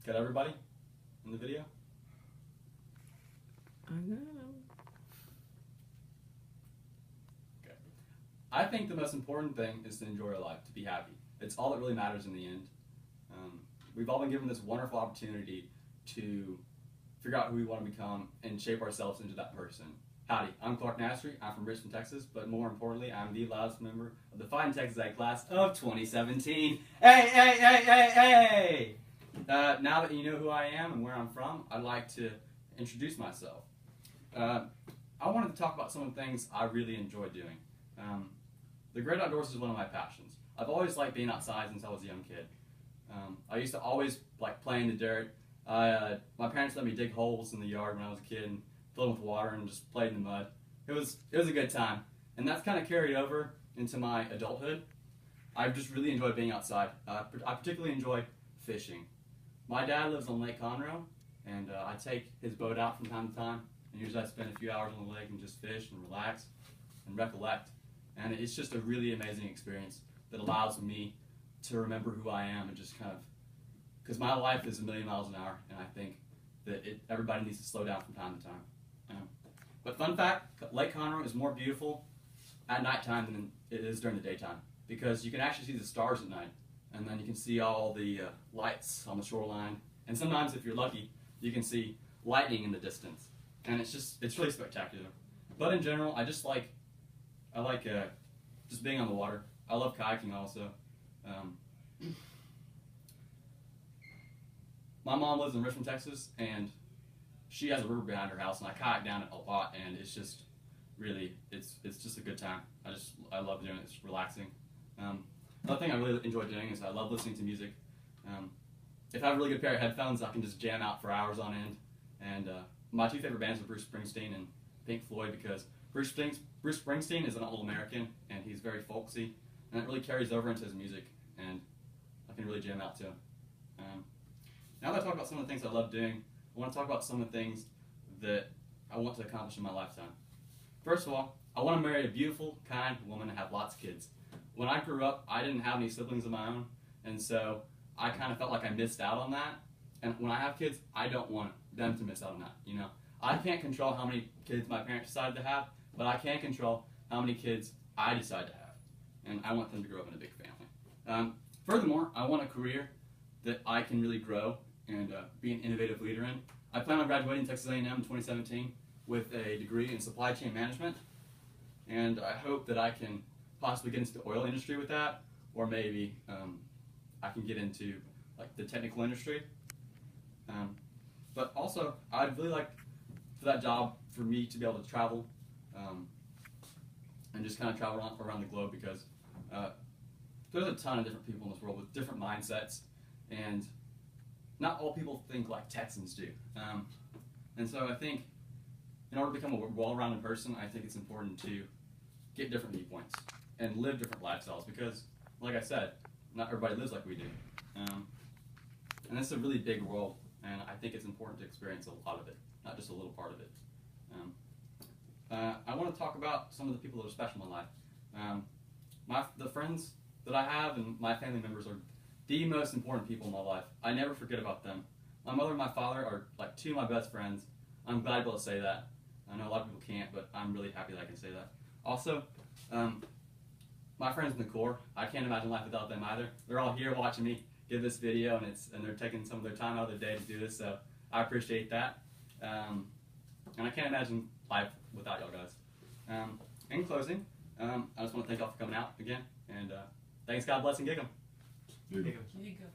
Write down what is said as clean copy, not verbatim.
Got everybody in the video? I know. Okay. I think the most important thing is to enjoy your life, to be happy. It's all that really matters in the end. We've all been given this wonderful opportunity to figure out who we want to become and shape ourselves into that person. Howdy, I'm Clark Nastri. I'm from Richmond, Texas, but more importantly, I'm the loudest member of the Fighting Texas A class of 2017. Hey, hey, hey, hey, hey! Now that you know who I am and where I'm from, I'd like to introduce myself. I wanted to talk about some of the things I really enjoy doing. The great outdoors is one of my passions. I've always liked being outside since I was a young kid. I used to always like play in the dirt. My parents let me dig holes in the yard when I was a kid and fill them with water and just play in the mud. It was a good time, and that's kind of carried over into my adulthood. I've just really enjoyed being outside. I particularly enjoy fishing. My dad lives on Lake Conroe, and I take his boat out from time to time, and usually I spend a few hours on the lake and just fish and relax and recollect. And it's just a really amazing experience that allows me to remember who I am and just kind of, because my life is a million miles an hour, and I think that everybody needs to slow down from time to time. But fun fact, Lake Conroe is more beautiful at nighttime than it is during the daytime, because you can actually see the stars at night, and then you can see all the lights on the shoreline, and sometimes if you're lucky, you can see lightning in the distance, and it's really spectacular. But in general, I like just being on the water. I love kayaking also. My mom lives in Richmond, Texas, and she has a river behind her house, and I kayak down it a lot, and it's just really, it's just a good time. I love doing it. It's relaxing. Another thing I really enjoy doing is I love listening to music. If I have a really good pair of headphones, I can just jam out for hours on end. And my two favorite bands are Bruce Springsteen and Pink Floyd, because Bruce Springsteen is an all-American, and he's very folksy, and it really carries over into his music, and I can really jam out to him. Now that I talk about some of the things I love doing, I want to talk about some of the things that I want to accomplish in my lifetime. First of all, I want to marry a beautiful, kind woman and have lots of kids. When I grew up, I didn't have any siblings of my own, and so I kind of felt like I missed out on that. And when I have kids, I don't want them to miss out on that. You know, I can't control how many kids my parents decided to have, but I can control how many kids I decide to have, and I want them to grow up in a big family. Furthermore, I want a career that I can really grow and be an innovative leader in. I plan on graduating Texas A&M in 2017 with a degree in supply chain management, and I hope that I can possibly get into the oil industry with that, or maybe I can get into like the technical industry. But also, I'd really like for that job for me to be able to travel and just kind of travel around the globe, because there's a ton of different people in this world with different mindsets, and not all people think like Texans do. And so I think in order to become a well-rounded person, I think it's important to get different viewpoints and live different lifestyles, because, like I said, not everybody lives like we do. And it's a really big world, and I think it's important to experience a lot of it, not just a little part of it. I want to talk about some of the people that are special in my life. The friends that I have and my family members are the most important people in my life. I never forget about them. My mother and my father are like two of my best friends. I'm glad to be able to say that. I know a lot of people can't, but I'm really happy that I can say that. Also, my friends in the Corps, I can't imagine life without them either. They're all here watching me give this video, and they're taking some of their time out of their day to do this, so I appreciate that. And I can't imagine life without y'all guys. In closing, I just want to thank y'all for coming out again, and thanks, God bless, and gig 'em. There you go.